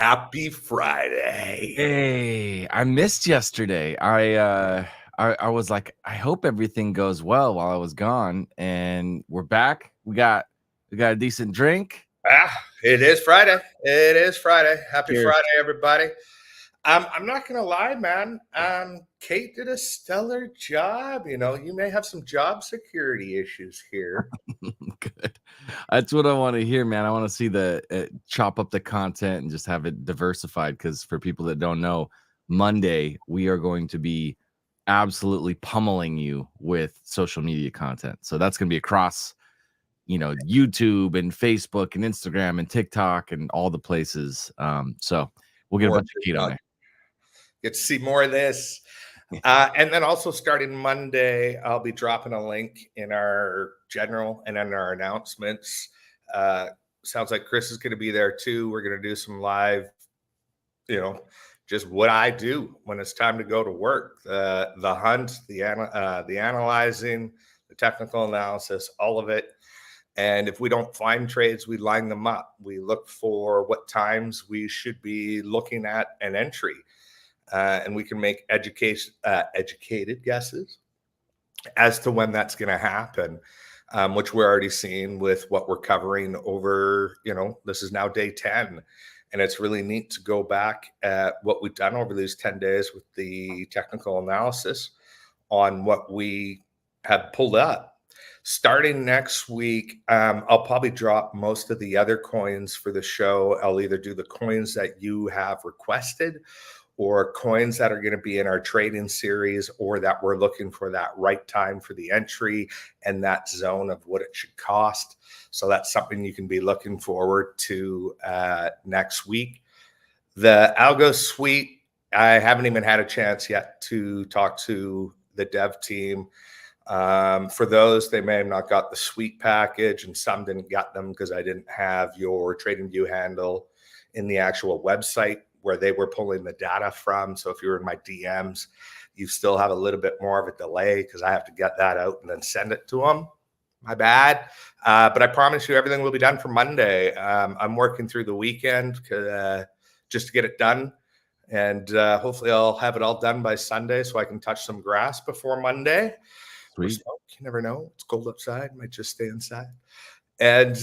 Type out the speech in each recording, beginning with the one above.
Happy Friday. Hey, I missed yesterday. I was like, I hope everything goes well while I was gone, and we're back. We got a decent drink. It is Friday. It is Friday. Happy Cheers. Friday, everybody. I'm not gonna lie, man. Kate did a stellar job. You may have some job security issues here. Good. That's what I want to hear, man. I want to see the chop up the content and just have it diversified. Because for people that don't know, Monday we are going to be absolutely pummeling you with social media content. So that's going to be across YouTube and Facebook and Instagram and TikTok and all the places. So we'll get a bunch of Kate on there. Get to see more of this. And then also starting Monday, I'll be dropping a link in our general and in our announcements. Sounds like Chris is going to be there too. We're going to do some live, just what I do when it's time to go to work. The hunt, the analyzing, the technical analysis, all of it. And if we don't find trades, we line them up. We look for what times we should be looking at an entry. And we can make educated guesses as to when that's going to happen, which we're already seeing with what we're covering over, this is now day 10. And it's really neat to go back at what we've done over these 10 days with the technical analysis on what we have pulled up. Starting next week, I'll probably drop most of the other coins for the show. I'll either do the coins that you have requested or coins that are going to be in our trading series, or that we're looking for that right time for the entry and that zone of what it should cost. So that's something you can be looking forward to next week. The Algo Suite, I haven't even had a chance yet to talk to the dev team. For those, they may have not got the suite package, and some didn't get them because I didn't have your TradingView handle in the actual website where they were pulling the data from. So if you're in my DMs, you still have a little bit more of a delay because I have to get that out and then send it to them. My bad. But I promise you everything will be done for Monday. I'm working through the weekend just to get it done. And hopefully I'll have it all done by Sunday so I can touch some grass before Monday. Sweet. You never know. It's cold outside. Might just stay inside. And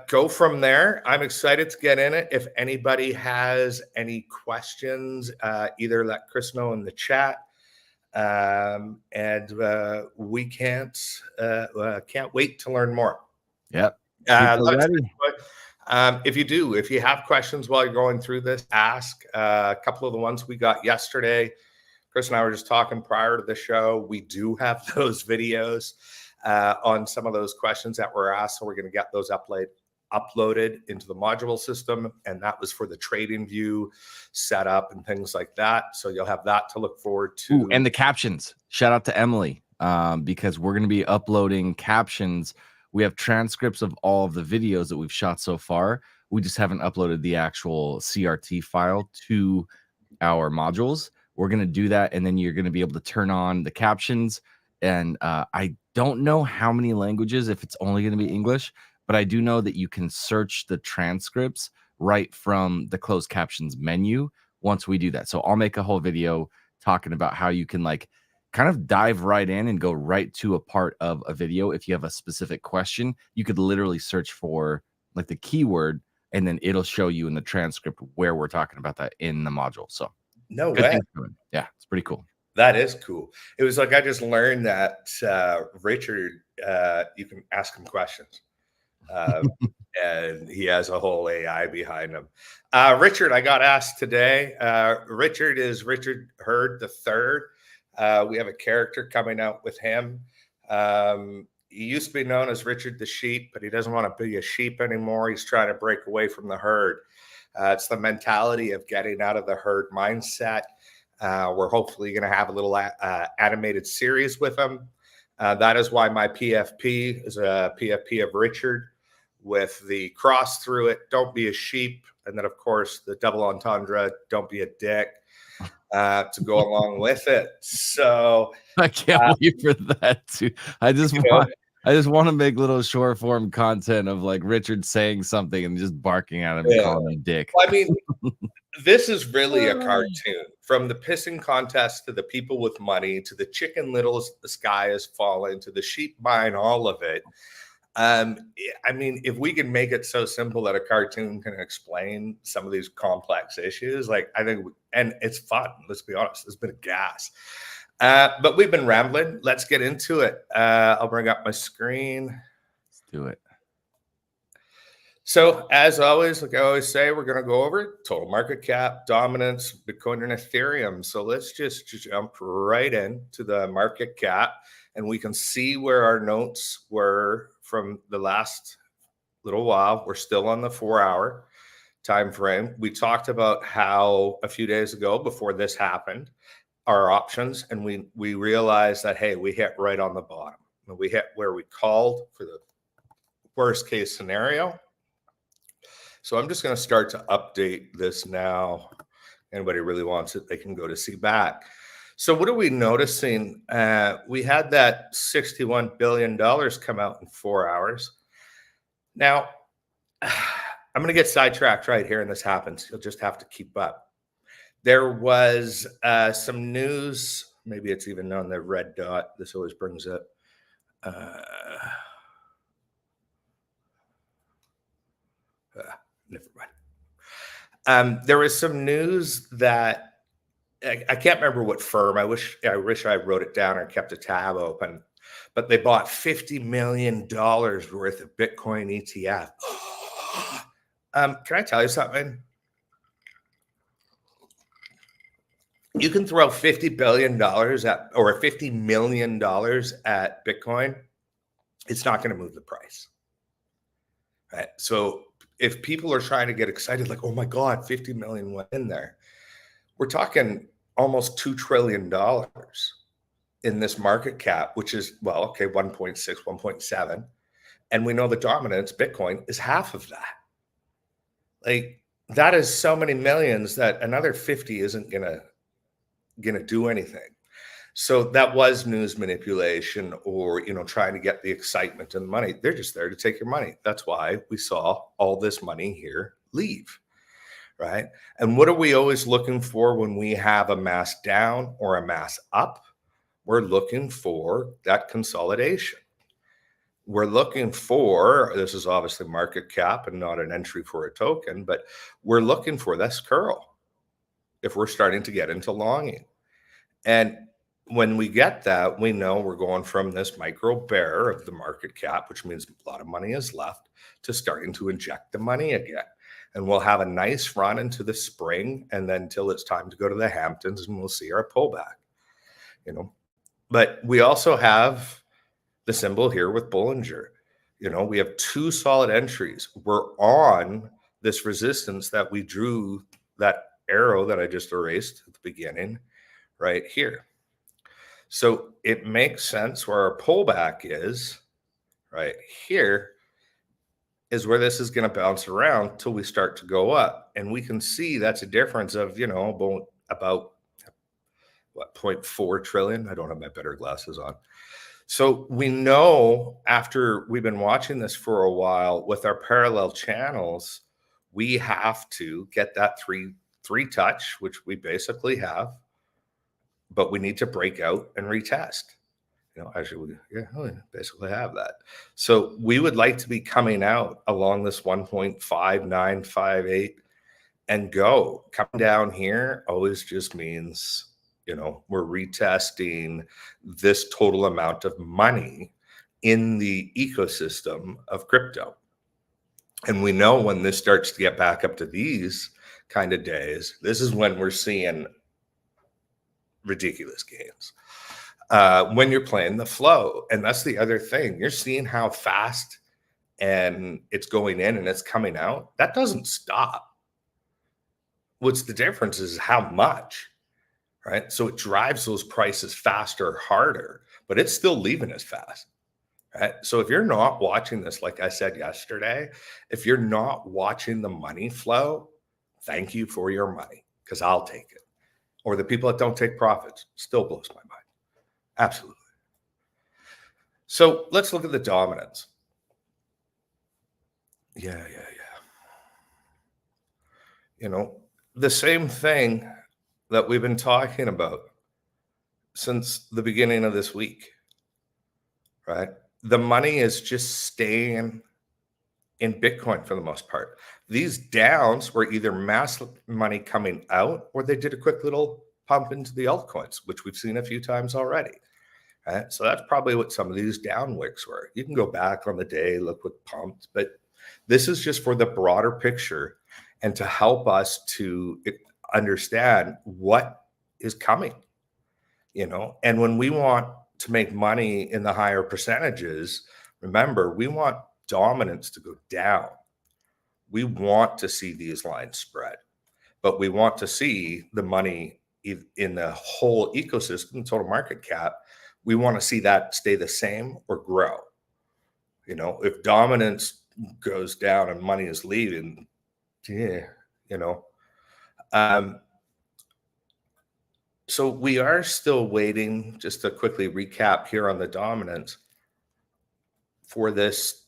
go from there. I'm excited to get in it. If anybody has any questions, either let Chris know in the chat. And we can't wait to learn more. Yep. If you have questions while you're going through this, ask. A couple of the ones we got yesterday, Chris and I were just talking prior to the show. We do have those videos on some of those questions that were asked. So we're going to get those uploaded into the module system. And that was for the TradingView setup and things like that. So you'll have that to look forward to. Ooh, and the captions. Shout out to Emily, because we're going to be uploading captions. We have transcripts of all of the videos that we've shot so far. We just haven't uploaded the actual CRT file to our modules. We're going to do that, and then you're going to be able to turn on the captions. And I don't know how many languages, if it's only going to be English, but I do know that you can search the transcripts right from the closed captions menu once we do that. So I'll make a whole video talking about how you can kind of dive right in and go right to a part of a video. If you have a specific question, you could literally search for the keyword, and then it'll show you in the transcript where we're talking about that in the module. So no way. Yeah, it's pretty cool. That is cool. It was like I just learned that Richard, you can ask him questions. And he has a whole AI behind him. Richard, I got asked today. Richard is Richard Hurd III. We have a character coming out with him. He used to be known as Richard the Sheep, but he doesn't want to be a sheep anymore. He's trying to break away from the herd. It's the mentality of getting out of the herd mindset. We're hopefully going to have a little animated series with him. That is why my PFP is a PFP of Richard with the cross through it. Don't be a sheep. And then, of course, the double entendre, don't be a dick, to go along with it. So I can't wait for that too. I just want to make little short form content of Richard saying something and just barking at him and calling him a dick. Well, I mean, This is really a cartoon. From the pissing contest to the people with money to the Chicken Littles, the sky is falling to the sheep buying all of it. I mean, if we can make it so simple that a cartoon can explain some of these complex issues, like I think, and it's fun. Let's be honest, it's been a gas. But we've been rambling. Let's get into it. I'll bring up my screen. Let's do it. So, as always, like I always say, we're going to go over total market cap, dominance, Bitcoin and Ethereum. So let's just jump right into the market cap, and we can see where our notes were from the last little while. We're still on the 4-hour time frame. We talked about how a few days ago, before this happened, our options, and we realized that, hey, we hit right on the bottom. We hit where we called for the worst case scenario. So I'm just going to start to update this now. Anybody really wants it, they can go to see back. So what are we noticing? We had that $61 billion come out in 4 hours. Now, I'm going to get sidetracked right here, and this happens. You'll just have to keep up. There was some news. Maybe it's even on the red dot. This always brings up. Never mind. There was some news that I can't remember what firm. I wish I wrote it down or kept a tab open. But they bought $50 million worth of Bitcoin ETF. Can I tell you something? You can throw $50 billion at or $50 million at Bitcoin. It's not going to move the price. Right. So if people are trying to get excited, like, oh my God, 50 million went in there, we're talking almost $2 trillion in this market cap, which is, well, okay, 1.6, 1.7. And we know the dominance, Bitcoin, is half of that. Like, that is so many millions that another 50 isn't gonna do anything. So that was news manipulation, or, trying to get the excitement and money. They're just there to take your money. That's why we saw all this money here leave, right? And what are we always looking for when we have a mass down or a mass up? We're looking for that consolidation. We're looking for, this is obviously market cap and not an entry for a token, but we're looking for this curl if we're starting to get into longing. And when we get that, we know we're going from this micro bear of the market cap, which means a lot of money is left, to starting to inject the money again. And we'll have a nice run into the spring, and then till it's time to go to the Hamptons, and we'll see our pullback. But we also have the symbol here with Bollinger. We have two solid entries. We're on this resistance that we drew, that arrow that I just erased at the beginning, right here. So it makes sense where our pullback is right here is where this is going to bounce around till we start to go up. And we can see that's a difference of, about what, 0.4 trillion. I don't have my better glasses on. So we know, after we've been watching this for a while with our parallel channels, we have to get that three touch, which we basically have. But we need to break out and retest. Actually, we basically have that. So we would like to be coming out along this 1.5958 and go. Come down here always just means, we're retesting this total amount of money in the ecosystem of crypto. And we know when this starts to get back up to these kind of days, this is when we're seeing ridiculous gains when you're playing the flow. And that's the other thing. You're seeing how fast and it's going in and it's coming out. That doesn't stop. What's the difference is how much, right? So it drives those prices faster, harder, but it's still leaving as fast, right? So if you're not watching this, like I said yesterday, if you're not watching the money flow, thank you for your money, because I'll take it. Or the people that don't take profits, still blows my mind. Absolutely. So let's look at the dominance. Yeah. the same thing that we've been talking about since the beginning of this week, right? The money is just staying in Bitcoin for the most part. These downs were either mass money coming out or they did a quick little pump into the altcoins, which we've seen a few times already. Right? So that's probably what some of these down wicks were. You can go back on the day, look what pumped, but this is just for the broader picture and to help us to understand what is coming, and when we want to make money in the higher percentages, remember, we want dominance to go down. We want to see these lines spread, but we want to see the money in the whole ecosystem, total market cap. We want to see that stay the same or grow. If dominance goes down and money is leaving, so we are still waiting, just to quickly recap here on the dominance, for this,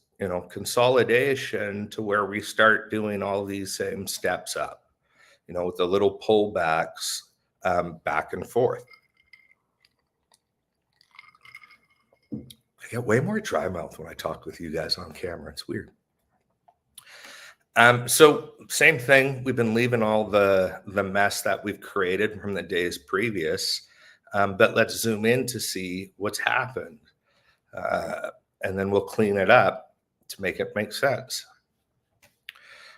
consolidation to where we start doing all these same steps up, with the little pullbacks back and forth. I get way more dry mouth when I talk with you guys on camera. It's weird. So same thing. We've been leaving all the mess that we've created from the days previous, but let's zoom in to see what's happened, and then we'll clean it up to make it make sense.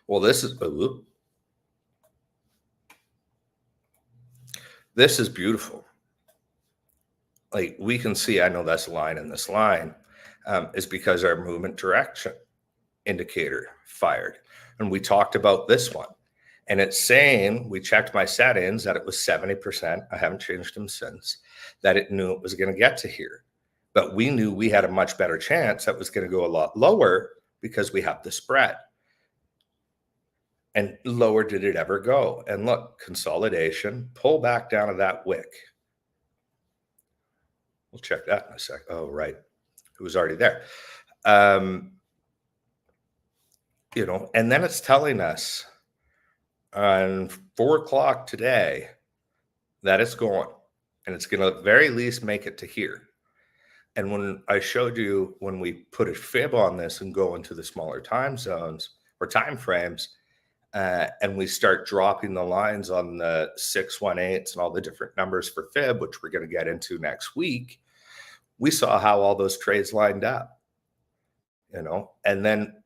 Well, this is beautiful. Like we can see, I know this line and this line is because our movement direction indicator fired. And we talked about this one. And it's saying, we checked my settings, that it was 70%. I haven't changed them since. That it knew it was going to get to here. But we knew we had a much better chance that was going to go a lot lower because we have the spread. And lower did it ever go. And look, consolidation, pull back down to that wick. We'll check that in a sec. Oh, right. It was already there. And then it's telling us on 4:00 today that it's going, and it's going to at very least make it to here. And when I showed you, when we put a fib on this and go into the smaller time zones or time frames, and we start dropping the lines on the 618s and all the different numbers for fib, which we're going to get into next week, we saw how all those trades lined up, and then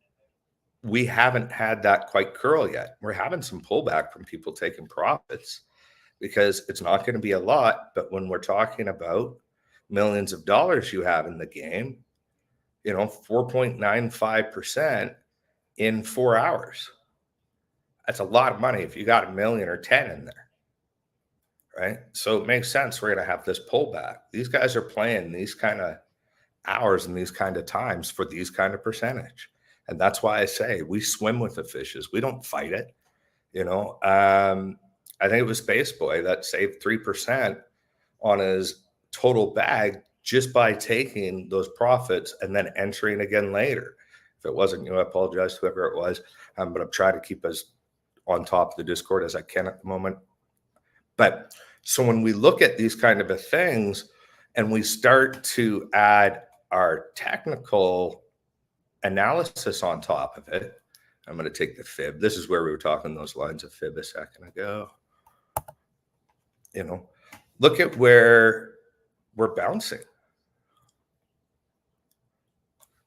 we haven't had that quite curl yet. We're having some pullback from people taking profits because it's not going to be a lot. But when we're talking about millions of dollars you have in the game, 4.95% in 4 hours. That's a lot of money if you got 1 million or 10 in there, right? So it makes sense we're going to have this pullback. These guys are playing these kind of hours and these kind of times for these kind of percentage. And that's why I say we swim with the fishes. We don't fight it. I think it was Space Boy that saved 3% on his total bag just by taking those profits and then entering again later. If it wasn't you, I apologize to whoever it was. But I'm trying to keep as on top of the Discord as I can at the moment. But so when we look at these kind of things and we start to add our technical analysis on top of it, I'm going to take the fib. This is where we were talking those lines of fib a second ago. Look at where we're bouncing.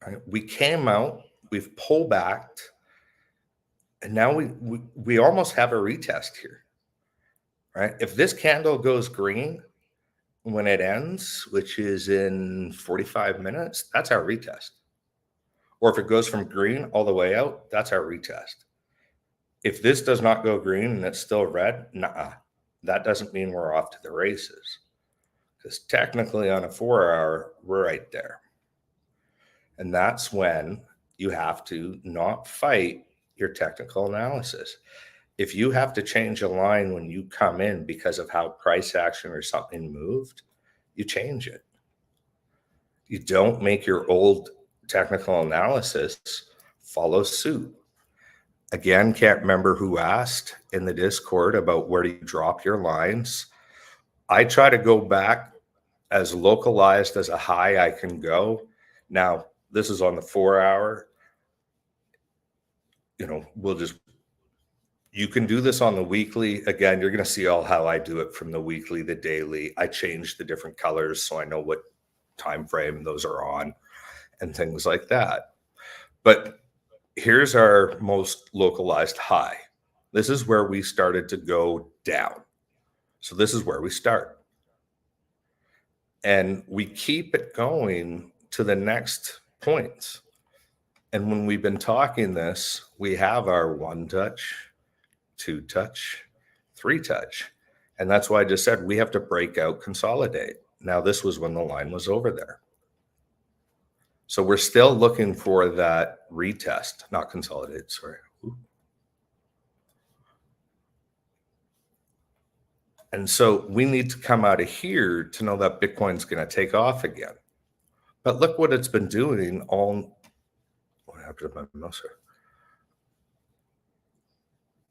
Right? We came out, we've pulled back, and now we almost have a retest here. Right? If this candle goes green when it ends, which is in 45 minutes, that's our retest. Or if it goes from green all the way out, that's our retest. If this does not go green and it's still red, that doesn't mean we're off to the races. Because technically on a 4-hour, we're right there. And that's when you have to not fight your technical analysis. If you have to change a line when you come in because of how price action or something moved, you change it. You don't make your old technical analysis follow suit. Again, can't remember who asked in the Discord about where do you drop your lines. I try to go back as localized as a high I can go. Now, this is on the 4 hour. You can do this on the weekly. Again, you're going to see all how I do it from the weekly, the daily. I change the different colors so I know what time frame those are on and things like that. But here's our most localized high. This is where we started to go down. So this is where we start. And we keep it going to the next points. And when we've been talking this, we have our 1 touch, 2 touch, 3 touch. And that's why I just said we have to break out, consolidate. Now, this was when the line was over there. So we're still looking for that retest, not consolidate, sorry. And so we need to come out of here to know that Bitcoin's going to take off again. But look what it's been doing all. What happened to my mouse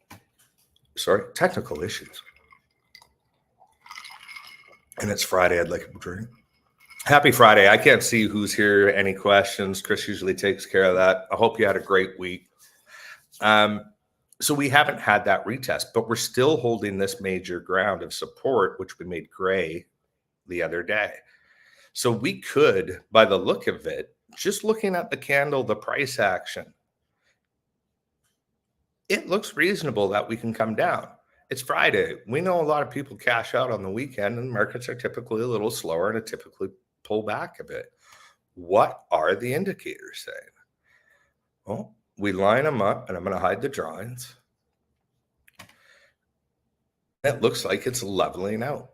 here? Sorry, technical issues. And it's Friday. I'd like a drink. Happy Friday. I can't see who's here. Any questions? Chris usually takes care of that. I hope you had a great week. So we haven't had that retest, but we're still holding this major ground of support, which we made gray the other day. So we could, by the look of it, just looking at the candle, the price action, it looks reasonable that we can come down. It's Friday. We know a lot of people cash out on the weekend, and markets are typically a little slower and typically pull back a bit. What are the indicators saying? Well, we line them up, and I'm going to hide the drawings. It looks like it's leveling out.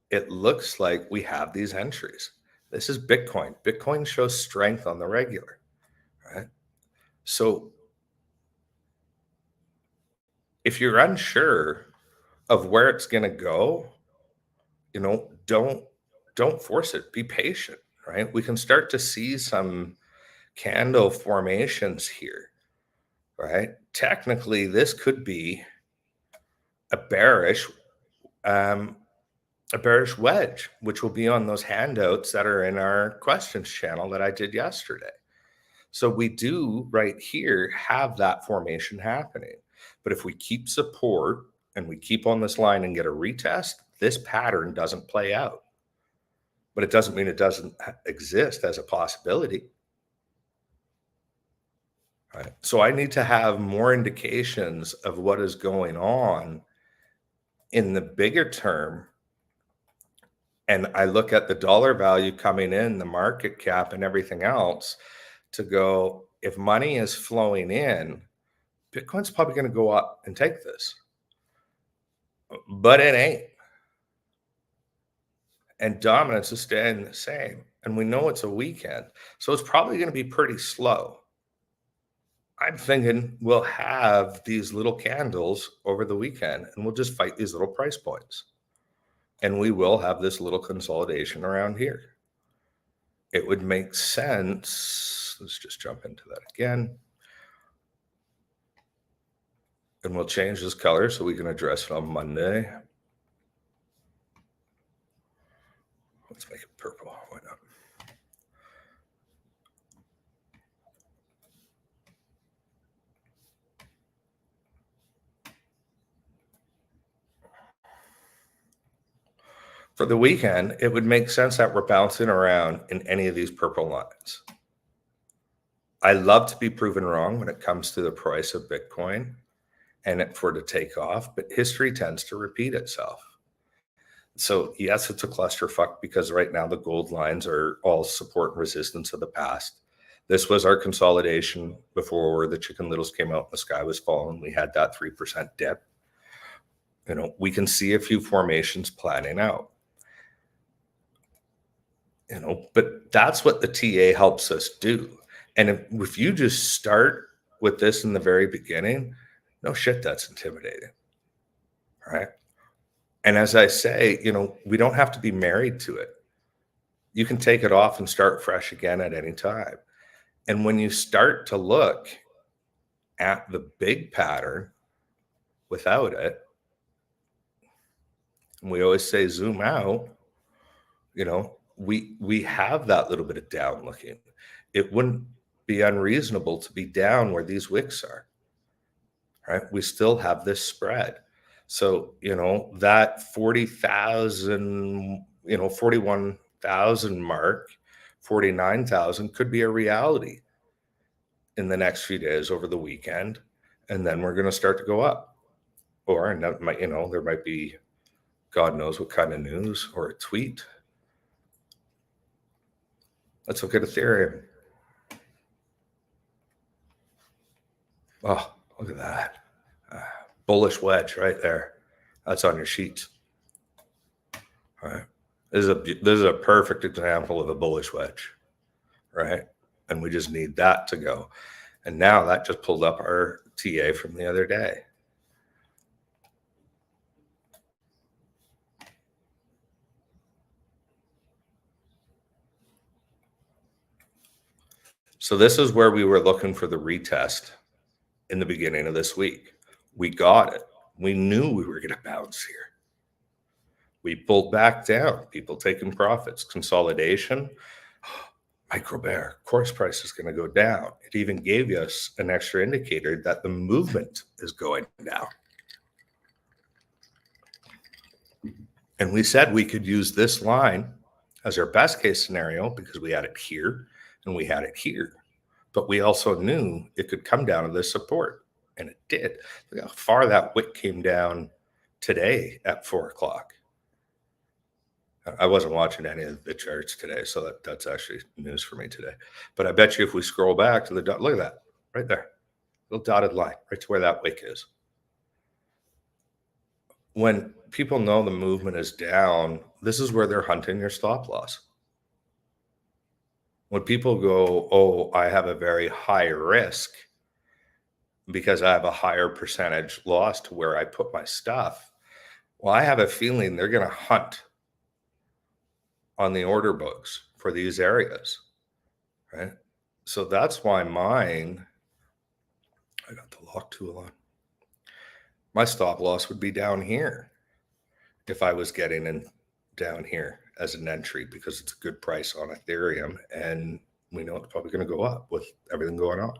It looks like we have these entries. This is Bitcoin. Bitcoin shows strength on the regular, right? So if you're unsure of where it's going to go, don't force it. Be patient, right? We can start to see some candle formations here, right? Technically, this could be a bearish wedge, which will be on those handouts that are in our questions channel that I did yesterday. So we do right here have that formation happening. But if we keep support and we keep on this line and get a retest, this pattern doesn't play out. But it doesn't mean it doesn't exist as a possibility. Right? So I need to have more indications of what is going on in the bigger term. And I look at the dollar value coming in, the market cap and everything else to go, if money is flowing in, Bitcoin's probably going to go up and take this. But it ain't. And dominance is staying the same. And we know it's a weekend. So it's probably going to be pretty slow. I'm thinking we'll have these little candles over the weekend and we'll just fight these little price points. And we will have this little consolidation around here. It would make sense. Let's just jump into that again. And we'll change this color so we can address it on Monday. Let's make it purple. Why not? For the weekend, it would make sense that we're bouncing around in any of these purple lines. I love to be proven wrong when it comes to the price of Bitcoin and for it to take off, but history tends to repeat itself. So yes, it's a clusterfuck because right now the gold lines are all support and resistance of the past. This was our consolidation before the Chicken Littles came out and the sky was falling. We had that 3% dip. We can see a few formations planning out. But that's what the TA helps us do. And if you just start with this in the very beginning, no shit, that's intimidating, right? And as I say, we don't have to be married to it. You can take it off and start fresh again at any time. And when you start to look at the big pattern without it, and we always say zoom out, we have that little bit of down looking. It wouldn't be unreasonable to be down where these wicks are, right? We still have this spread. So, that 40,000, 41,000 mark, 49,000 could be a reality in the next few days over the weekend. And then we're going to start to go up. Or, and that might, there might be God knows what kind of news or a tweet. Let's look at Ethereum. Oh, look at that. Bullish wedge right there. That's on your sheets. All right. This is a perfect example of a bullish wedge, right? And we just need that to go. And now that just pulled up our TA from the other day. So this is where we were looking for the retest in the beginning of this week. We got it. We knew we were going to bounce here. We pulled back down, people taking profits, consolidation, micro bear, course price is going to go down. It even gave us an extra indicator that the movement is going down. And we said we could use this line as our best case scenario because we had it here and we had it here. But we also knew it could come down to this support, and it did. Look how far that wick came down today at 4 o'clock. I wasn't watching any of the charts today, so that's actually news for me today. But I bet you if we scroll back to the dot, look at that right there, little dotted line right to where that wick is. When people know the movement is down, this is where they're hunting your stop loss. When people go, oh, I have a very high risk because I have a higher percentage loss to where I put my stuff. Well, I have a feeling they're going to hunt on the order books for these areas, right? So that's why mine, I got the lock tool on. My stop loss would be down here if I was getting in down here as an entry because it's a good price on Ethereum and we know it's probably going to go up with everything going on,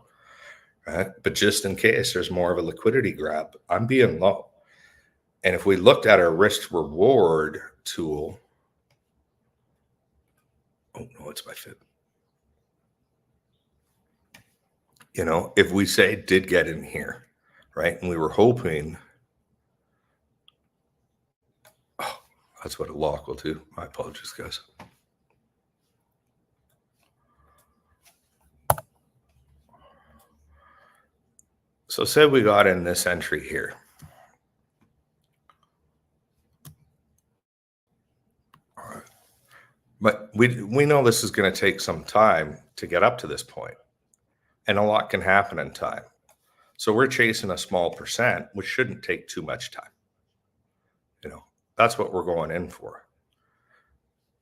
right? But just in case there's more of a liquidity grab, I'm being low. And if we looked at our risk reward tool, oh no, it's my fib. If we say did get in here, right? And we were hoping, oh, that's what a lock will do. My apologies, guys. So say we got in this entry here. All right. But we know this is going to take some time to get up to this point. And a lot can happen in time. So we're chasing a small percent, which shouldn't take too much time. That's what we're going in for.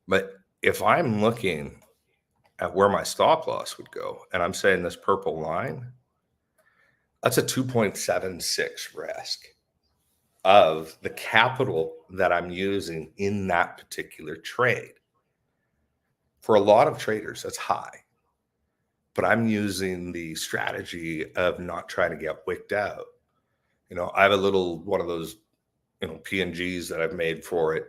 But if I'm looking at where my stop loss would go, and I'm saying this purple line, that's a 2.76 risk of the capital that I'm using in that particular trade. For a lot of traders, that's high. But I'm using the strategy of not trying to get wicked out. I have a little one of those, PNGs that I've made for it,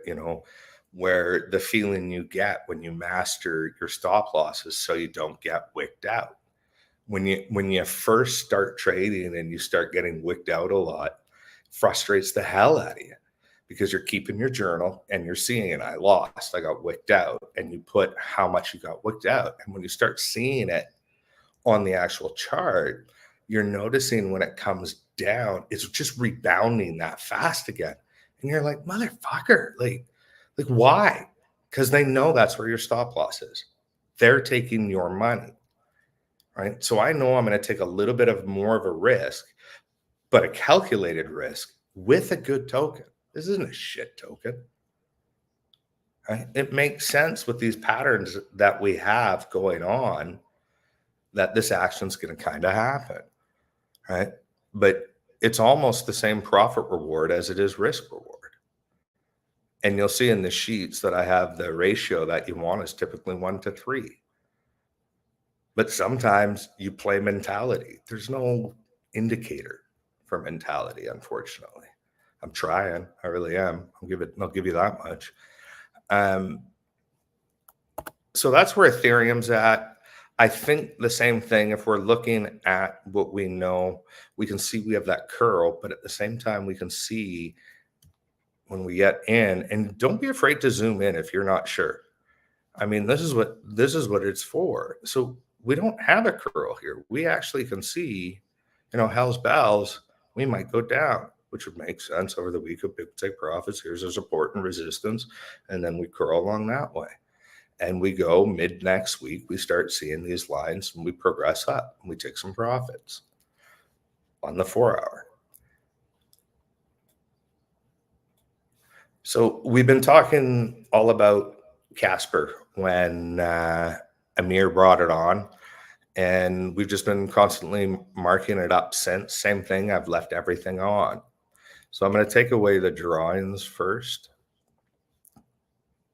where the feeling you get when you master your stop losses so you don't get wicked out. When you first start trading and you start getting wicked out a lot, frustrates the hell out of you because you're keeping your journal and you're seeing I lost, I got wicked out, and you put how much you got wicked out. And when you start seeing it on the actual chart, you're noticing when it comes down, it's just rebounding that fast again. And you're like, motherfucker, like why? Because they know that's where your stop loss is. They're taking your money, right? So I know I'm going to take a little bit of more of a risk, but a calculated risk with a good token. This isn't a shit token. Right? It makes sense with these patterns that we have going on that this action is going to kind of happen, right? but it's almost the same profit reward as it is risk reward. And you'll see in the sheets that I have the ratio that you want is typically 1-3. But sometimes you play mentality. There's no indicator for mentality, unfortunately. I'm trying. I really am. I'll give you that much. So that's where Ethereum's at. I think the same thing, if we're looking at what we know, we can see we have that curl, but at the same time, we can see when we get in, and don't be afraid to zoom in if you're not sure. I mean, this is what it's for. So we don't have a curl here. We actually can see, hell's bells, we might go down, which would make sense over the week of big take profits. Here's a support and resistance, and then we curl along that way. And we go mid next week, we start seeing these lines and we progress up and we take some profits on the 4-hour. So we've been talking all about Casper when Amir brought it on, and we've just been constantly marking it up since. Same thing, I've left everything on. So I'm going to take away the drawings first.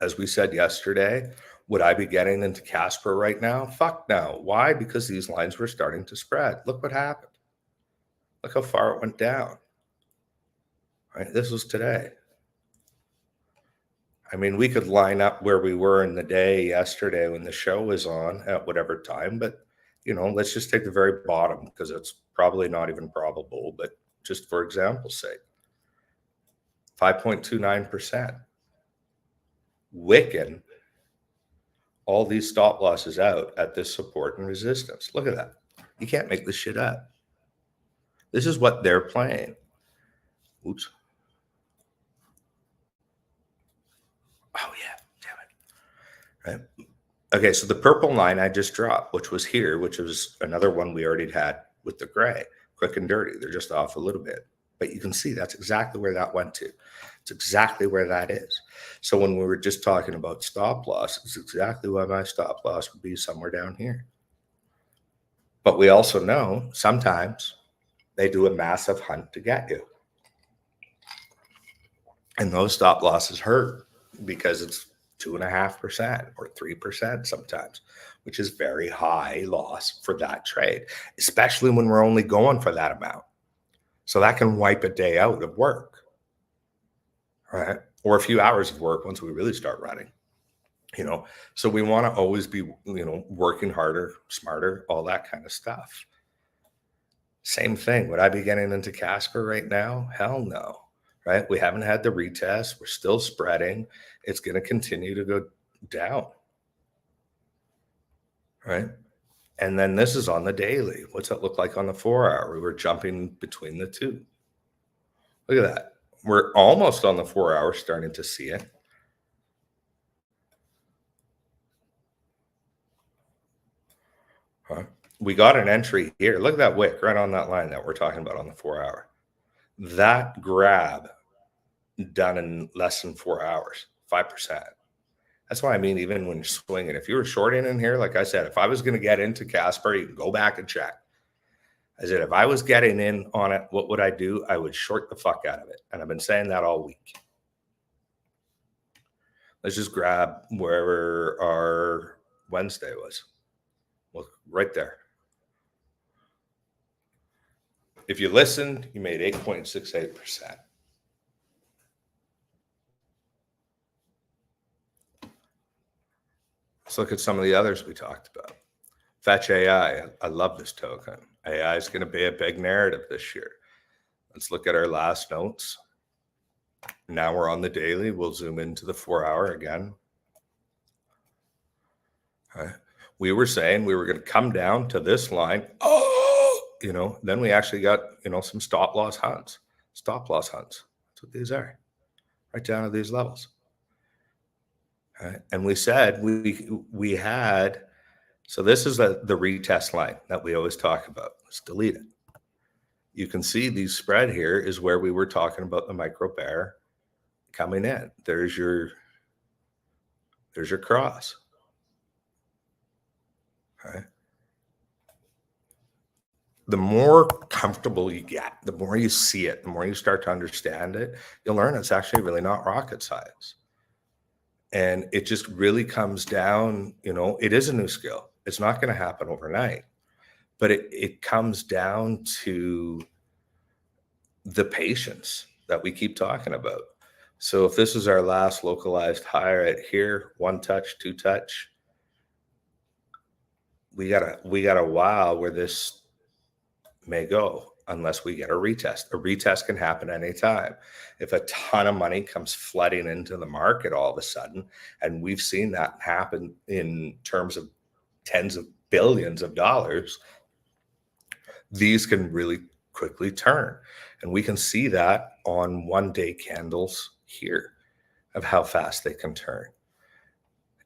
As we said yesterday, would I be getting into Casper right now? Fuck no. Why? Because these lines were starting to spread. Look what happened. Look how far it went down. Right? This was today. I mean, we could line up where we were in the day yesterday when the show was on at whatever time, but let's just take the very bottom because it's probably not even probable, but just for example's sake, 5.29%. Wicking all these stop losses out at this support and resistance. Look at that. You can't make this shit up. This is what they're playing. Oops. Oh, yeah. Damn it. Right. Okay, so the purple line I just dropped, which was here, which was another one we already had with the gray, quick and dirty. They're just off a little bit. But you can see that's exactly where that went to. It's exactly where that is. So when we were just talking about stop loss, it's exactly why my stop loss would be somewhere down here. But we also know sometimes they do a massive hunt to get you. And those stop losses hurt because it's 2.5% or 3% sometimes, which is very high loss for that trade, especially when we're only going for that amount. So that can wipe a day out of work, right? Or a few hours of work once we really start running, So we want to always be, working harder, smarter, all that kind of stuff. Same thing. Would I be getting into Casper right now? Hell no, right? We haven't had the retest. We're still spreading. It's going to continue to go down, right? And then this is on the daily. What's that look like on the 4-hour? We were jumping between the two. Look at that. We're almost on the 4-hour, starting to see it. We got an entry here. Look at that wick right on that line that we're talking about on the 4-hour. That grab done in less than 4 hours, 5%. That's why I mean, even when you're swinging, if you were shorting in here, like I said, if I was going to get into Casper, you can go back and check. I said, if I was getting in on it, what would I do? I would short the fuck out of it. And I've been saying that all week. Let's just grab wherever our Wednesday was. Well, right there. If you listened, you made 8.68%. Let's look at some of the others we talked about. Fetch AI. I love this token. AI is going to be a big narrative this year. Let's look at our last notes. Now we're on the daily. We'll zoom into the 4-hour again. Okay. We were saying we were going to come down to this line. Then we actually got, some stop loss hunts. That's what these are. Right down to these levels. Okay. And we said we had, so this is the retest line that we always talk about. Let's delete it. You can see the spread here is where we were talking about the micro bear coming in. There's your cross. Okay. the more comfortable you get, the more you see it, the more you start to understand it, you'll learn it's actually really not rocket science. And it just really comes down, it is a new skill. It's not going to happen overnight, but it comes down to the patience that we keep talking about. So if this is our last localized higher at here, 1 touch, 2 touch, we got a while where this may go unless we get a retest. A retest can happen anytime. If a ton of money comes flooding into the market all of a sudden, and we've seen that happen in terms of tens of billions of dollars, these can really quickly turn. And we can see that on 1-day candles here of how fast they can turn.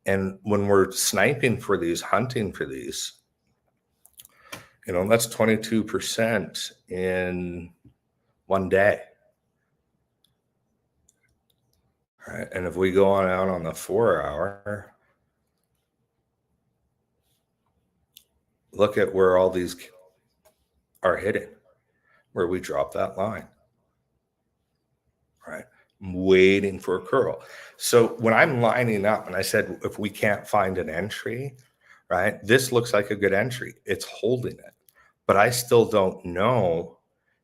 And when we're sniping for these, hunting for these, that's 22% in 1 day. All right. And if we go on out on the 4-hour, look at where all these are hitting, where we drop that line. Right. I'm waiting for a curl. So when I'm lining up and I said, if we can't find an entry, right, this looks like a good entry. It's holding it, but I still don't know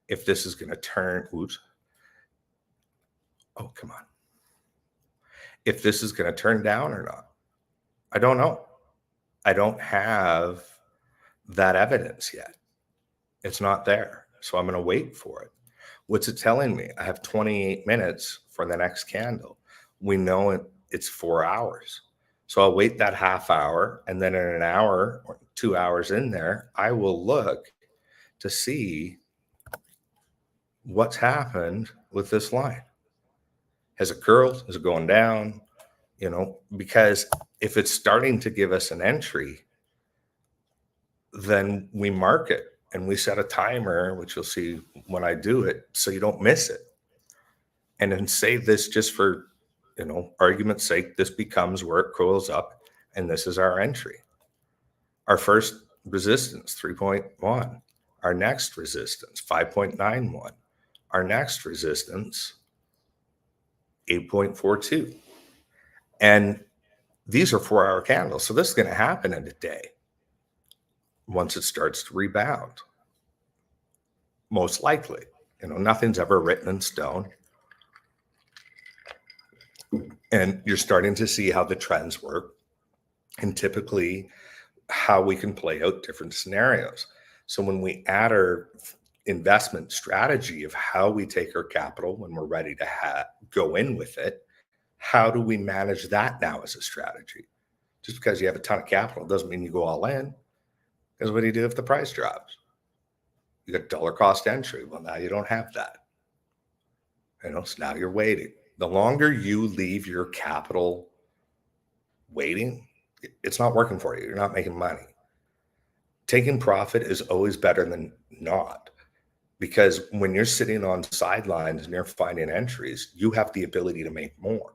if this is going to turn. Oops. Oh, come on. If this is going to turn down or not. I don't know. I don't have that evidence yet. It's not there. So I'm going to wait for it. What's it telling me? I have 28 minutes for the next candle. We know it's 4 hours. So I'll wait that half hour, and then in an hour or 2 hours in there, I will look to see what's happened with this line. Has it curled? Is it going down? Because if it's starting to give us an entry, then we mark it and we set a timer, which you'll see when I do it, so you don't miss it. And then say this just for, argument's sake, this becomes where it curls up, and this is our entry. Our first resistance, 3.1. Our next resistance, 5.91. Our next resistance, 8.42. And these are 4-hour candles. So this is going to happen in a day once it starts to rebound. Most likely. Nothing's ever written in stone. And you're starting to see how the trends work and typically how we can play out different scenarios. So when we add our investment strategy of how we take our capital when we're ready to go in with it, how do we manage that now as a strategy? Just because you have a ton of capital doesn't mean you go all in. Because what do you do if the price drops? You got dollar cost entry. Well, now you don't have that. So now you're waiting. The longer you leave your capital waiting, it's not working for you. You're not making money. Taking profit is always better than not. Because when you're sitting on sidelines and you're finding entries, you have the ability to make more.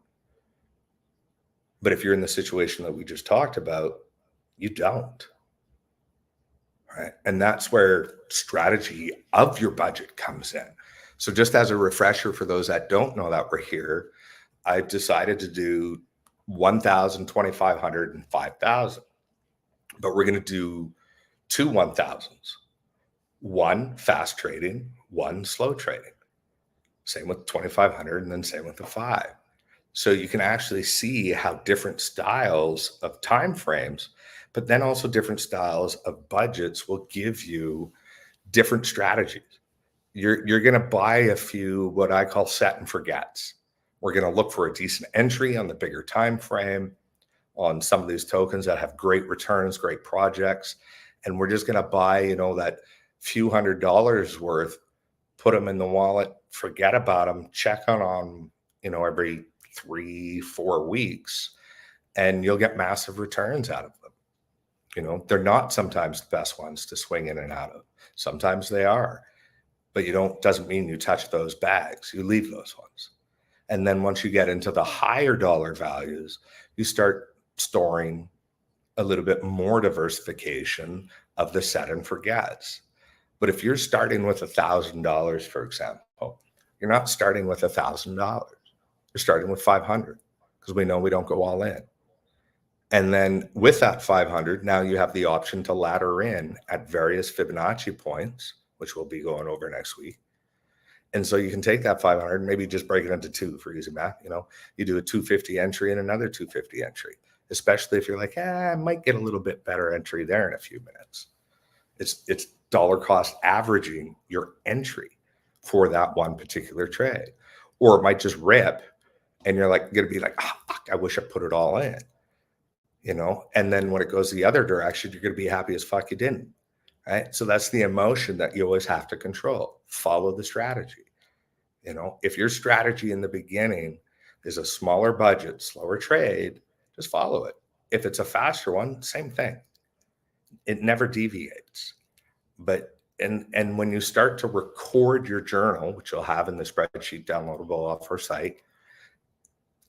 But if you're in the situation that we just talked about, you don't. Right? And that's where strategy of your budget comes in. So just as a refresher for those that don't know that we're here, I've decided to do 1,000, 2,500, and 5,000. But we're going to do 2 1,000s. 1 fast trading, 1 slow trading. Same with 2,500, and then same with the 5. So you can actually see how different styles of time frames, but then also different styles of budgets will give you different strategies. You're going to buy a few what I call set and forgets. We're going to look for a decent entry on the bigger time frame on some of these tokens that have great returns, great projects, and we're just going to buy, that few $100s worth, put them in the wallet, forget about them, check on them, every 3-4 weeks, and you'll get massive returns out of them. They're not sometimes the best ones to swing in and out of. Sometimes they are, but doesn't mean you touch those bags. You leave those ones. And then once you get into the higher dollar values, you start storing a little bit more diversification of the set and forgets. But if you're starting with $1,000, for example, you're not starting with $1,000. You're starting with 500 because we know we don't go all in. And then with that 500, now you have the option to ladder in at various Fibonacci points, which we'll be going over next week. And so you can take that 500 and maybe just break it into two for easy math. You know, you do a 250 entry and another 250 entry, especially if you're like, I might get a little bit better entry there in a few minutes. It's dollar cost averaging your entry for that one particular trade. Or it might just rip and you're like going to be like, oh, fuck, I wish I put it all in. You know, and then when it goes the other direction, you're going to be happy as fuck you didn't. Right. So that's the emotion that you always have to control. Follow the strategy. You know, if your strategy in the beginning is a smaller budget, slower trade, just follow it. If it's a faster one, same thing. It never deviates. But and when you start to record your journal, which you'll have in the spreadsheet downloadable off our site,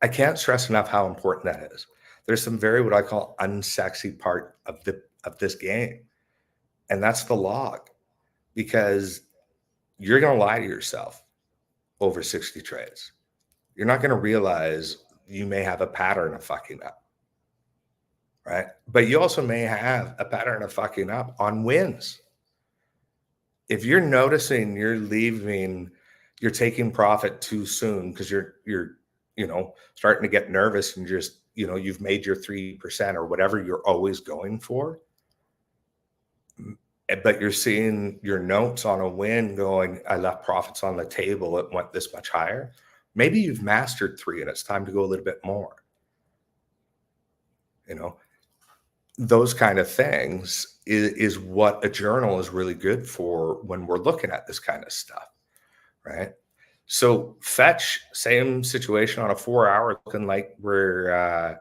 I can't stress enough how important that is. There's some very what I call unsexy part of this game, and that's the log, because you're going to lie to yourself over 60 trades. You're not going to realize you may have a pattern of fucking up, right? But you also may have a pattern of fucking up on wins. If you're noticing you're taking profit too soon because you're starting to get nervous and just you've made your 3% or whatever you're always going for, but you're seeing your notes on a win going, I left profits on the table, it went this much higher. Maybe you've mastered 3 and it's time to go a little bit more. Those kind of things is what a journal is really good for when we're looking at this kind of stuff, right? So Fetch, same situation on a 4-hour, looking like we're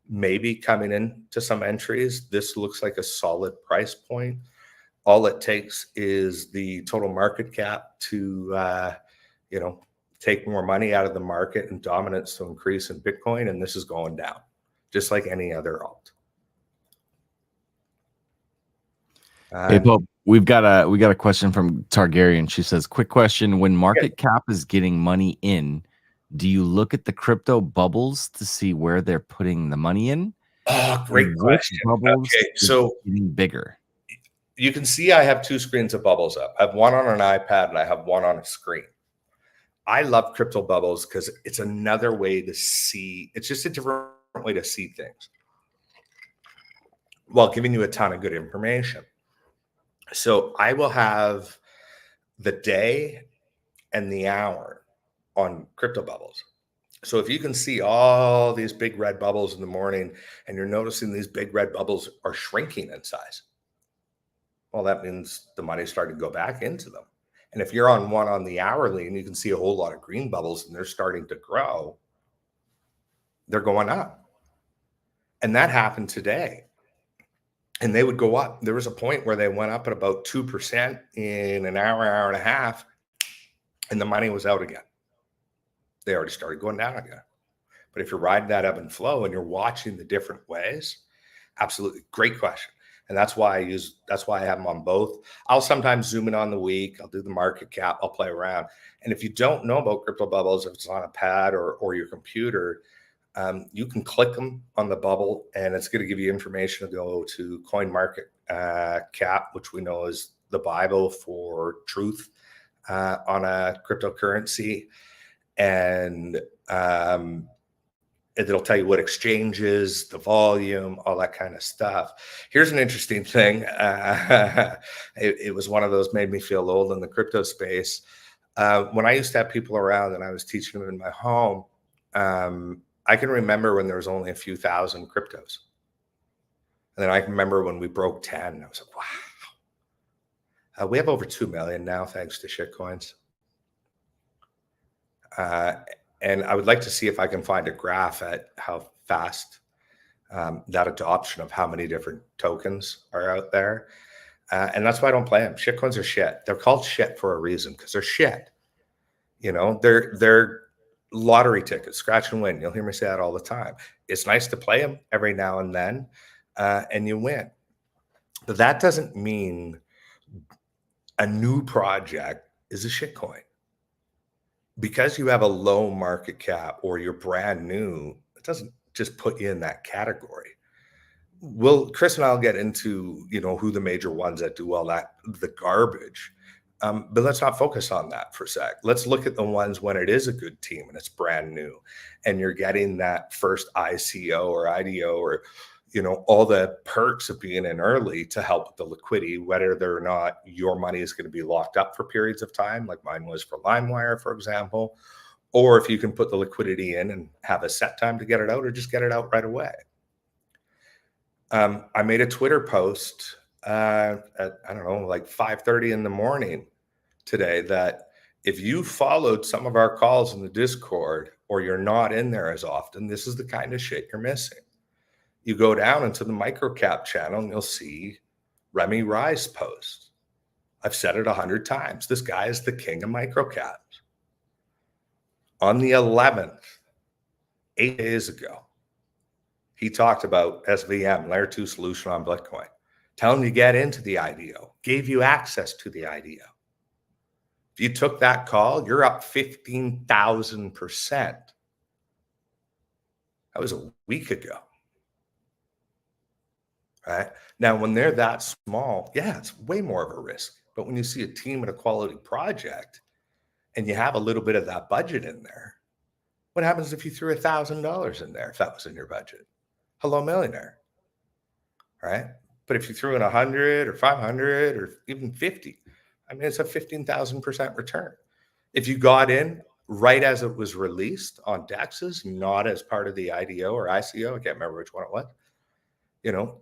maybe coming into some entries. This looks like a solid price point. All it takes is the total market cap to, take more money out of the market and dominance to increase in Bitcoin. And this is going down just like any other alt. Hey, Pope, we got a question from Targaryen. She says, quick question. When market cap is getting money in, do you look at the crypto bubbles to see where they're putting the money in? Oh, great question. Okay, so getting bigger. You can see I have 2 screens of bubbles up. I have one on an iPad and I have one on a screen. I love crypto bubbles because it's another way to see. It's just a different way to see things while giving you a ton of good information. So I will have the day and the hour on crypto bubbles. So if you can see all these big red bubbles in the morning and you're noticing these big red bubbles are shrinking in size, well, that means the money's starting to go back into them. And if you're on one on the hourly and you can see a whole lot of green bubbles and they're starting to grow, they're going up. And that happened today. And they would go up. There was a point where they went up at about 2% in an hour, hour and a half, and the money was out again. They already started going down again. But if you're riding that ebb and flow and you're watching the different ways, absolutely great question. And that's why I have them on both. I'll sometimes zoom in on the week. I'll do the market cap. I'll play around. And if you don't know about crypto bubbles, if it's on a pad or your computer, you can click them on the bubble and it's going to give you information to go to CoinMarketCap, which we know is the Bible for truth on a cryptocurrency. And it'll tell you what exchanges, the volume, all that kind of stuff. Here's an interesting thing. It was one of those made me feel old in the crypto space. When I used to have people around and I was teaching them in my home, I can remember when there was only a few thousand cryptos. And then I can remember when we broke 10. I was like, wow. We have over 2 million now, thanks to shitcoins. And I would like to see if I can find a graph at how fast that adoption of how many different tokens are out there. And that's why I don't play them. Shitcoins are shit. They're called shit for a reason because they're shit. They're lottery tickets, scratch and win. You'll hear me say that all the time. It's nice to play them every now and then and you win. But that doesn't mean a new project is a shitcoin. Because you have a low market cap or you're brand new, it doesn't just put you in that category. Well, Chris and I'll get into, who the major ones that do all that, the garbage. But let's not focus on that for a sec. Let's look at the ones when it is a good team and it's brand new and you're getting that first ICO or IDO or, all the perks of being in early to help with the liquidity, whether or not your money is going to be locked up for periods of time, like mine was for LimeWire, for example, or if you can put the liquidity in and have a set time to get it out or just get it out right away. I made a Twitter post at, I don't know, like 5:30 in the morning today that if you followed some of our calls in the Discord or you're not in there as often, this is the kind of shit you're missing. You go down into the microcap channel and you'll see Remy Rise post. I've said it 100 times. This guy is the king of microcaps. On the 11th, 8 days ago, he talked about SVM, Layer 2 solution on Bitcoin, telling you to get into the IDO, gave you access to the IDO. If you took that call, you're up 15,000%. That was a week ago. Right? Now, when they're that small, yeah, it's way more of a risk. But when you see a team and a quality project and you have a little bit of that budget in there, what happens if you threw $1,000 in there if that was in your budget? Hello, millionaire. Right? But if you threw in 100 or 500 or even 50, I mean, it's a 15,000% return. If you got in right as it was released on DEXs, not as part of the IDO or ICO, I can't remember which one it was,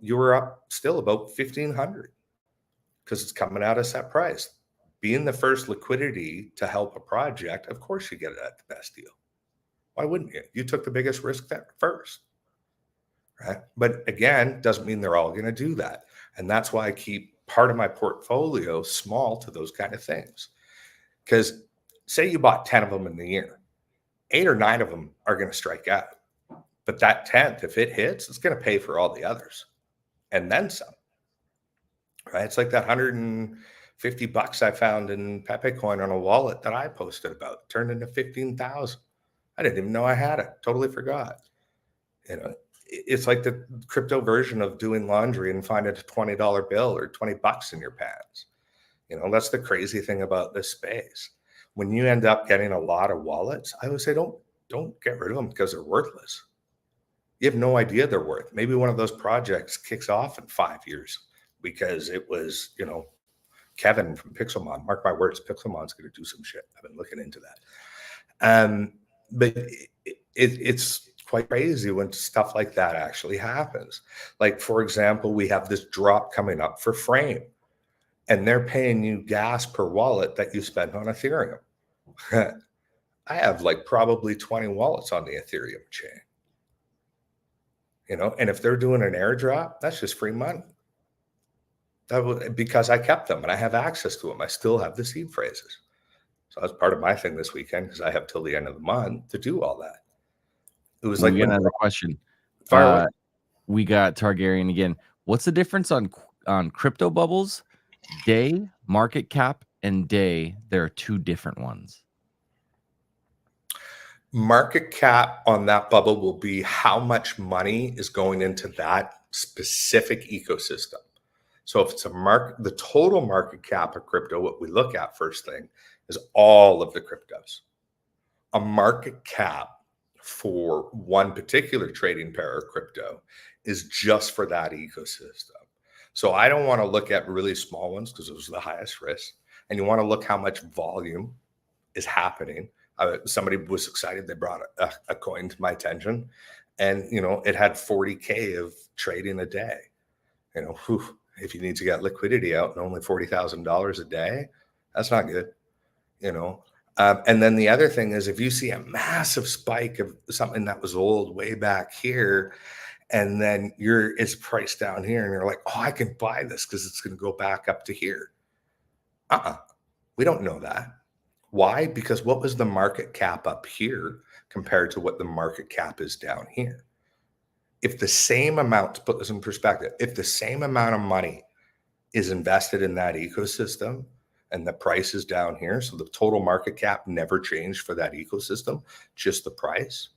you were up still about 1,500 because it's coming out of set price. Being the first liquidity to help a project, of course you get it at the best deal. Why wouldn't you? You took the biggest risk first, right? But again, doesn't mean they're all going to do that. And that's why I keep part of my portfolio small to those kind of things. Because say you bought 10 of them in the year, 8 or 9 of them are going to strike out. But that 10th, if it hits, it's going to pay for all the others and then some, right? It's like that $150 I found in Pepe Coin on a wallet that I posted about, turned into 15,000. I didn't even know I had it. Totally forgot. It's like the crypto version of doing laundry and finding a $20 bill or $20 in your pants. That's the crazy thing about this space. When you end up getting a lot of wallets, I would say don't get rid of them because they're worthless. You have no idea they're worth. Maybe one of those projects kicks off in 5 years because it was, Kevin from Pixelmon. Mark my words, Pixelmon's going to do some shit. I've been looking into that. But it's quite crazy when stuff like that actually happens. Like, for example, we have this drop coming up for Frame, and they're paying you gas per wallet that you spend on Ethereum. I have like probably 20 wallets on the Ethereum chain. And if they're doing an airdrop, that's just free money. Because I kept them and I have access to them. I still have the seed phrases. So that's part of my thing this weekend because I have till the end of the month to do all that. It was like another question. We got Targaryen again. What's the difference on crypto bubbles? Day, market cap, and day. There are 2 different ones. Market cap on that bubble will be how much money is going into that specific ecosystem. So if it's the total market cap of crypto, what we look at first thing is all of the cryptos. A market cap for one particular trading pair of crypto is just for that ecosystem. So I don't want to look at really small ones because those are the highest risk. And you want to look how much volume is happening. Somebody was excited. They brought a coin to my attention and, it had 40K of trading a day. If you need to get liquidity out and only $40,000 a day, that's not good, And then the other thing is if you see a massive spike of something that was old way back here, and then it's priced down here and you're like, oh, I can buy this because it's going to go back up to here. We don't know that. Why? Because what was the market cap up here compared to what the market cap is down here? If the same amount, to put this in perspective, if the same amount of money is invested in that ecosystem, and the price is down here, so the total market cap never changed for that ecosystem, just the price.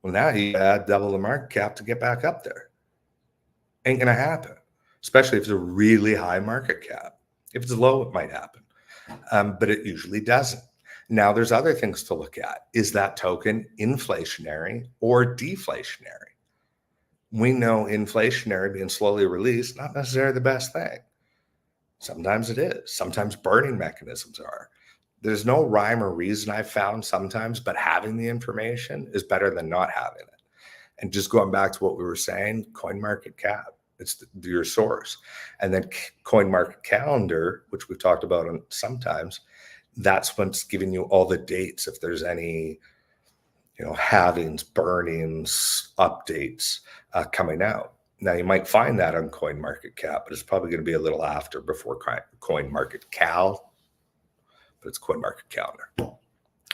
Well, now you add double the market cap to get back up there. Ain't gonna happen, especially if it's a really high market cap. If it's low, it might happen, but it usually doesn't. Now, there's other things to look at. Is that token inflationary or deflationary? We know inflationary being slowly released, not necessarily the best thing. Sometimes it is. Sometimes burning mechanisms are. There's no rhyme or reason I've found sometimes, but having the information is better than not having it. And just going back to what we were saying, CoinMarketCap, it's your source. And then CoinMarketCalendar, which we've talked about sometimes, that's what's giving you all the dates if there's any, halvings, burnings, updates coming out. Now, you might find that on CoinMarketCap, but it's probably going to be a little after before CoinMarketCal, but it's CoinMarketCalendar.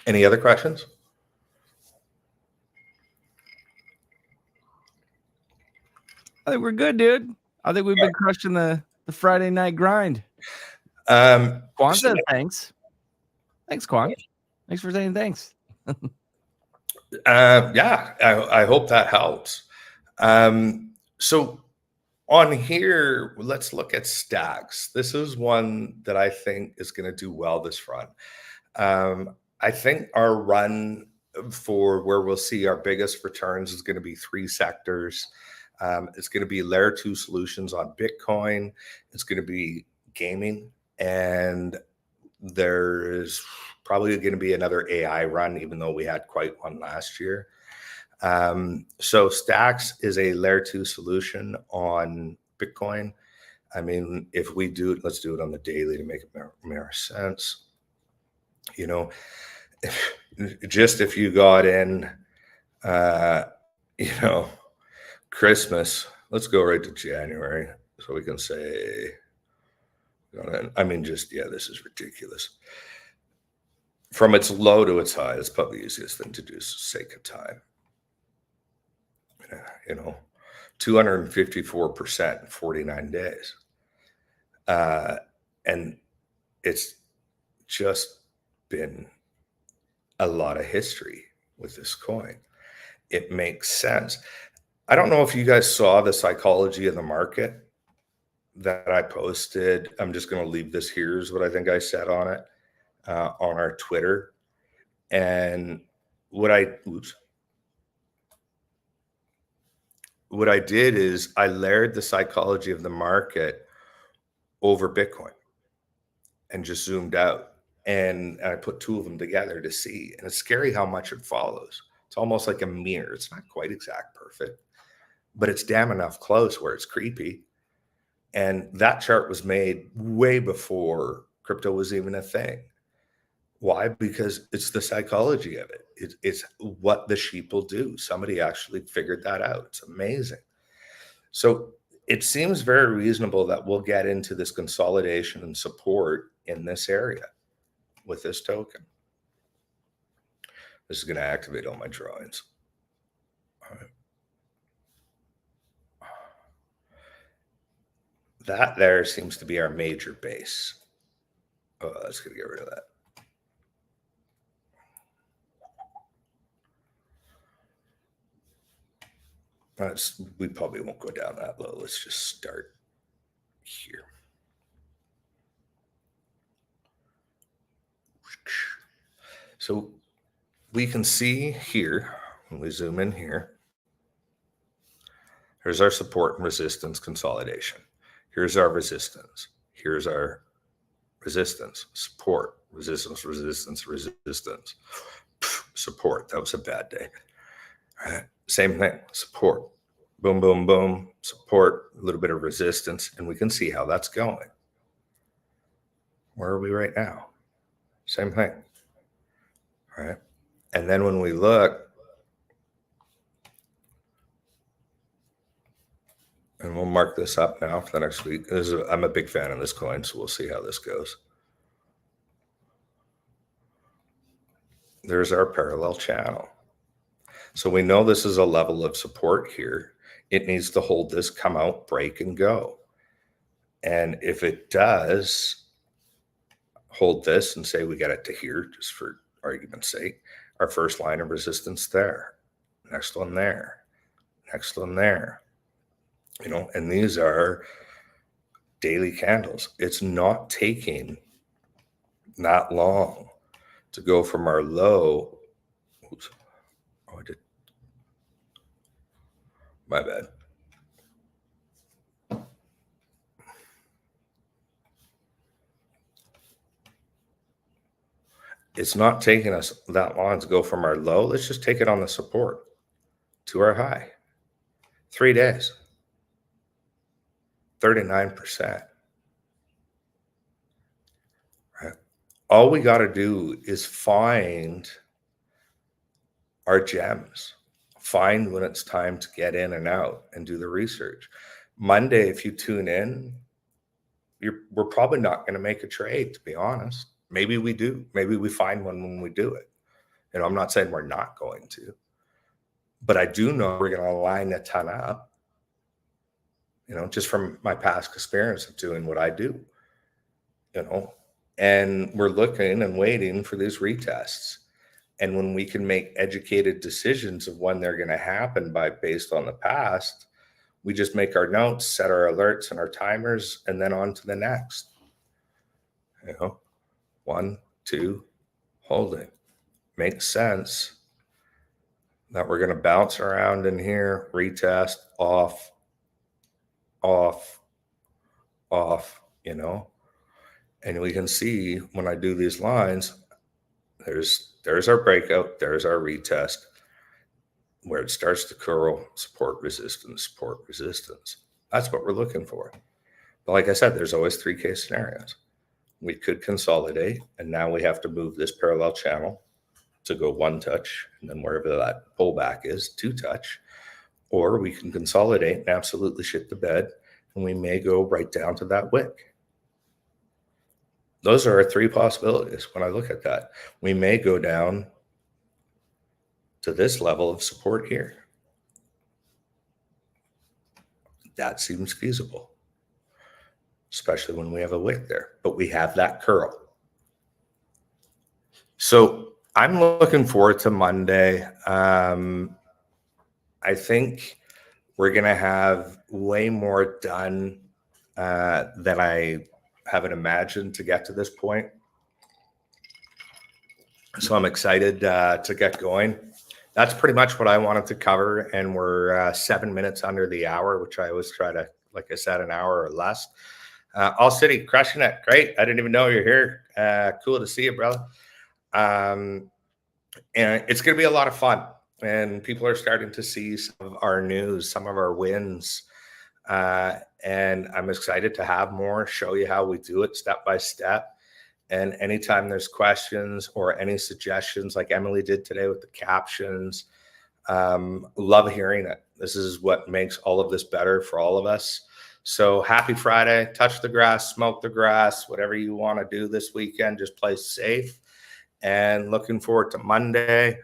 Any other questions? I think we're good, dude. I think we've been crushing the Friday night grind. Quan said thanks. Thanks, Quan. Thanks for saying thanks. Yeah, I hope that helps. So on here, let's look at Stacks. This is one that I think is going to do well this run. I think our run for where we'll see our biggest returns is going to be 3 sectors. It's going to be layer 2 solutions on Bitcoin. It's going to be gaming, and there's probably going to be another AI run, even though we had quite one last year. So Stacks is a layer 2 solution on Bitcoin. I mean, if we do it, let's do it on the daily to make it more sense. If you got in, Christmas, let's go right to January so we can say, this is ridiculous. From its low to its high, it's probably the easiest thing to do for sake of time. 254% in 49 days. And it's just been a lot of history with this coin. It makes sense. I don't know if you guys saw the psychology of the market that I posted. I'm just going to leave this here is what I think I said on it, on our Twitter. And what I did is I layered the psychology of the market over Bitcoin and just zoomed out. And I put 2 of them together to see. And it's scary how much it follows. It's almost like a mirror. It's not quite exact perfect, but it's damn enough close where it's creepy. And that chart was made way before crypto was even a thing. Why? Because it's the psychology of it. It's what the sheep will do. Somebody actually figured that out. It's amazing. So it seems very reasonable that we'll get into this consolidation and support in this area with this token. This is going to activate all my drawings. All right. That there seems to be our major base. Oh, let's get rid of that. We probably won't go down that low. Let's just start here. So we can see here, when we zoom in here, here's our support and resistance consolidation. Here's our resistance. Here's our resistance, support, resistance, resistance, resistance, support. That was a bad day. All right. Same thing, support, boom, boom, boom, support, a little bit of resistance, and we can see how that's going. Where are we right now? Same thing. All right. And then when we look, and we'll mark this up now for the next week. I'm a big fan of this coin, so we'll see how this goes. There's our parallel channel. So we know this is a level of support here. It needs to hold this, come out, break, and go. And if it does, hold this and say we got it to here, just for argument's sake. Our first line of resistance there, next one there, next one there, and these are daily candles. It's not taking that long to go from our low. Oops. Oh, I did. My bad. It's not taking us that long to go from our low. Let's just take it on the support to our high. 3 days. 39%. Right? All we got to do is find our gems. Find when it's time to get in and out and do the research. Monday, if you tune in, we're probably not going to make a trade, to be honest. Maybe we do. Maybe we find one when we do it. I'm not saying we're not going to, but I do know we're going to line a ton up, just from my past experience of doing what I do, and we're looking and waiting for these retests. And when we can make educated decisions of when they're going to happen based on the past, we just make our notes, set our alerts and our timers, and then on to the next. 1, 2, holding. Makes sense that we're going to bounce around in here, retest, off, off, off, and we can see when I do these lines, there's our breakout, there's our retest, where it starts to curl, support, resistance, support, resistance. That's what we're looking for. But like I said, there's always 3 case scenarios. We could consolidate, and now we have to move this parallel channel to go 1 touch, and then wherever that pullback is, 2 touch. Or we can consolidate and absolutely shit the bed, and we may go right down to that wick. Those are our 3 possibilities when I look at that. We may go down to this level of support here. That seems feasible, especially when we have a wick there, but we have that curl. So I'm looking forward to Monday. I think we're going to have way more done than I haven't imagined to get to this point. So I'm excited to get going. That's pretty much what I wanted to cover. And we're 7 minutes under the hour, which I always try to, like I said, an hour or less. All City, crushing it. Great. I didn't even know you're here. Cool to see you, brother. And it's going to be a lot of fun. And people are starting to see some of our news, some of our wins. And I'm excited to have more, show you how we do it step by step. And anytime there's questions or any suggestions like Emily did today with the captions, love hearing it. This is what makes all of this better for all of us. So happy Friday, touch the grass, smoke the grass, whatever you want to do this weekend, just play safe. And looking forward to Monday.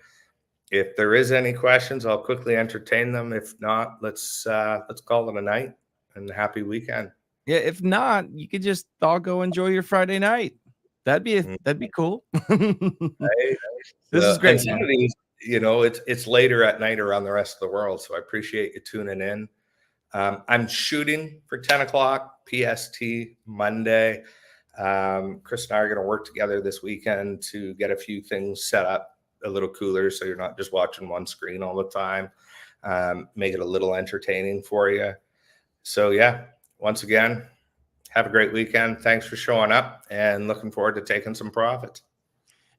If there is any questions, I'll quickly entertain them. If not, let's call it a night and happy weekend. Yeah, if not, you could just all go enjoy your Friday night. That'd be cool. This is great. It's later at night around the rest of the world, so I appreciate you tuning in. I'm shooting for 10 o'clock PST Monday. Chris and I are going to work together this weekend to get a few things set up a little cooler, so you're not just watching one screen all the time. Make it a little entertaining for you. So yeah, once again, have a great weekend. Thanks for showing up and looking forward to taking some profits.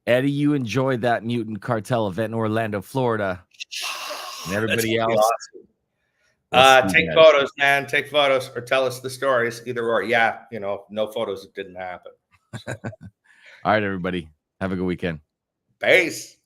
Eddie, you enjoyed that Mutant Cartel event in Orlando, Florida. And everybody else. Awesome. Take photos, man. Take photos or tell us the stories. Either or. Yeah, no photos. It didn't happen. So. All right, everybody. Have a good weekend. Peace.